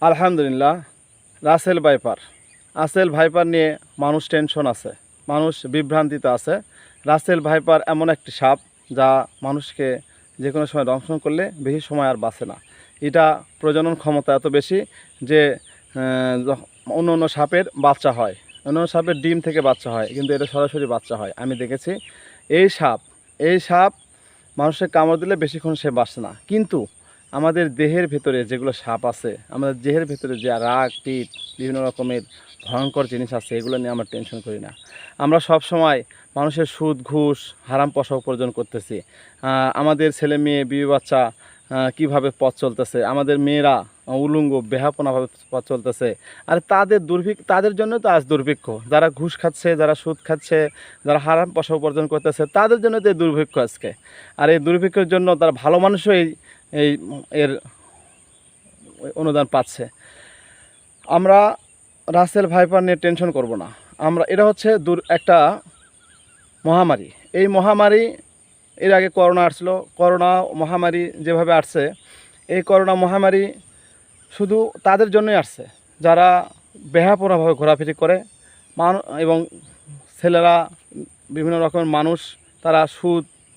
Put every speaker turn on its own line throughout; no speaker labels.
আলহামদুলিল্লাহ। Russell viper নিয়ে মানুষ টেনশন আছে, মানুষ বিভ্রান্তিতে আছে। রাসেল ভাইপার এমন একটি সাপ যা মানুষকে যে কোনো সময় দংশন করলে বেশি সময় আর বাঁচে না। এটা প্রজনন ক্ষমতা এত বেশি যে অন্য অন্য সাপের বাচ্চা হয়, অন্য সাপের ডিম থেকে বাচ্চা হয়, কিন্তু এটা সরাসরি বাচ্চা হয়। আমি দেখেছি এই সাপ মানুষের কামড় দিলে বেশিক্ষণ সে বাঁচে না। কিন্তু আমাদের দেহের ভেতরে যেগুলো সাপ আছে, আমাদের দেহের ভেতরে যে রাগ, পিঠ, বিভিন্ন রকমের ভয়ঙ্কর জিনিস আছে, এগুলো নিয়ে আমরা টেনশন করি না। আমরা সব সময় মানুষের সুদ, ঘুষ, হারাম পয়সা উপার্জন করতেছি। আমাদের ছেলে মেয়ে, বিবি বাচ্চা কীভাবে পথ চলতেছে, আমাদের মেয়েরা উলঙ্গ বেহাপনাভাবে পথ চলতেছে। আর তাদের জন্য তো আজ দুর্ভিক্ষ। যারা ঘুষ খাচ্ছে, যারা সুদ খাচ্ছে, যারা হারাম পয়সা উপার্জন করতেছে, তাদের জন্য তো এই দুর্ভিক্ষ আজকে। আর এই দুর্ভিক্ষের জন্য তারা ভালো মানুষও এর অনুদান পাচ্ছে। আমরা রাসেল ভাইপার নিয়ে টেনশন করব না। এটা হচ্ছে একটা মহামারী। এই মহামারী এর আগে করোনা আসলো। করোনা মহামারী যেভাবে আসছে, এই করোনা মহামারী শুধু তাদের জন্যই আসছে যারা বেহাপনাভাবে ঘোরাফিরি করে, এবং ছেলেরা, বিভিন্ন রকমের মানুষ, তারা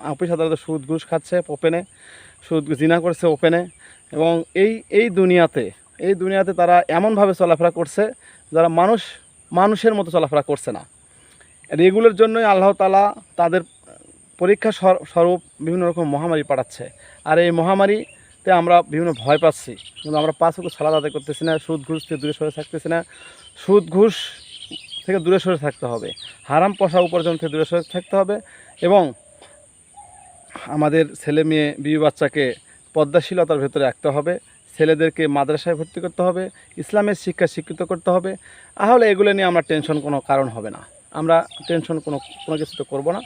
অফিস আদালতে সুদ ঘুষ খাচ্ছে ওপেনে, জিনা করছে ওপেনে। এবং এই দুনিয়াতে তারা এমনভাবে চলাফেরা করছে যারা মানুষের মতো চলাফেরা করছে না। এগুলোর জন্যই আল্লাহ তাআলা তাদের পরীক্ষা স্বরূপ বিভিন্ন রকম মহামারী পাঠাচ্ছে। আর এই মহামারীতে আমরা বিভিন্ন ভয় পাচ্ছি, কিন্তু আমরা 5 ওয়াক্ত সালাত আদায় করতেছি না, সুদ ঘুষ থেকে দূরে সরে থাকতেছি না। সুদ ঘুষ থেকে দূরে সরে থাকতে হবে, হারাম পয়সা উপার্জন থেকে দূরে সরে থাকতে হবে, এবং আমাদের ছেলে মেয়ে, বিবি বাচ্চাকে পর্দাশীলতার ভেতরে রাখতে হবে। ছেলেদেরকে মাদ্রাসায় ভর্তি করতে হবে, ইসলামের শিক্ষা শিক্ষিত করতে হবে। তাহলে এগুলো নিয়ে আমরা টেনশন কোনো কারণ হবে না। আমরা টেনশন কোনো কিছু তো করবো না।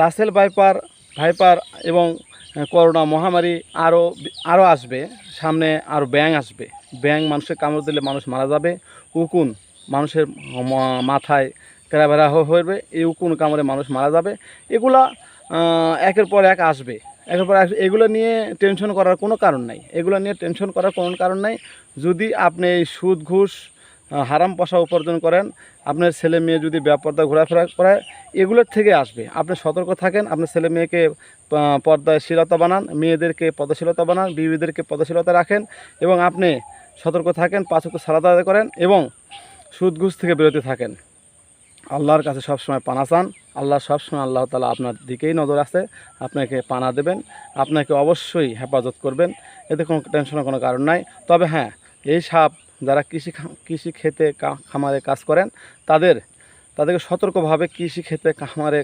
রাসেল ভাইপার এবং করোনা মহামারী আরও আসবে সামনে। আরও ব্যাঙ আসবে। ব্যাঙ মানুষের কামড় দিলে মানুষ মারা যাবে। উকুন মানুষের মাথায় কেরাবেরা হয়ে, এই উকুন কামড়ে মানুষ মারা যাবে। এগুলা একের পর এক আসবে। এগুলো নিয়ে টেনশন করার কোনো কারণ নাই। যদি আপনি এই সুদ ঘুষ, হারাম পয়সা উপার্জন করেন, আপনার ছেলে মেয়ে যদি বেপর্দা ঘোরাফেরা করে, এগুলোর থেকে আসবে। আপনি সতর্ক থাকেন, আপনার ছেলে মেয়েকে পর্দাশীলতা বানান, মেয়েদেরকে পর্দাশীলতা বানান, বিবিদেরকে পর্দাশীলতা রাখেন, এবং আপনি সতর্ক থাকেন, 5 ওয়াক্ত সালাত আদায় করেন, এবং সুদ ঘুষ থেকে বিরত থাকেন। আল্লাহর কাছে সবসময় পানা চান। আল্লাহ তাআলা আপনার দিকেই নজর আছে, আপনাকে পানা দেবেন, আপনাকে অবশ্যই হেফাজত করবেন। এতে কোনো টেনশনের কোনো কারণ নাই। তবে হ্যাঁ, এই সাপ যারা কৃষি ক্ষেতে খামারে কাজ করেন, তাদেরকে সতর্কভাবে কৃষি ক্ষেতে খামারে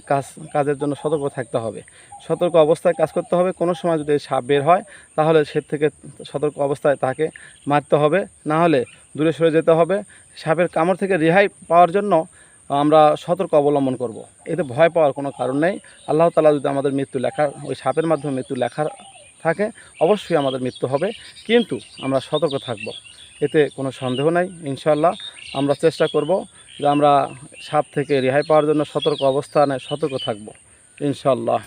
কাজের জন্য সতর্ক থাকতে হবে, সতর্ক অবস্থায় কাজ করতে হবে। কোনো সময় যদি এই সাপ বের হয়, তাহলে সে থেকে সতর্ক অবস্থায় তাকে মারতে হবে, না হলে দূরে সরে যেতে হবে। সাপের কামড় থেকে রেহাই পাওয়ার জন্য আমরা সতর্ক অবলম্বন করব। এতে ভয় পাওয়ার কোনো কারণ নেই। আল্লাহ তাআলা যদি আমাদের মৃত্যু ওই সাপের মাধ্যমে মৃত্যু লেখা থাকে, অবশ্যই আমাদের মৃত্যু হবে, কিন্তু আমরা সতর্ক থাকব, এতে কোনো সন্দেহ নাই। ইনশাআল্লাহ আমরা চেষ্টা করব যে আমরা সাপ থেকে রেহাই পাওয়ার জন্য সতর্ক অবস্থানে সতর্ক থাকব, ইনশাআল্লাহ।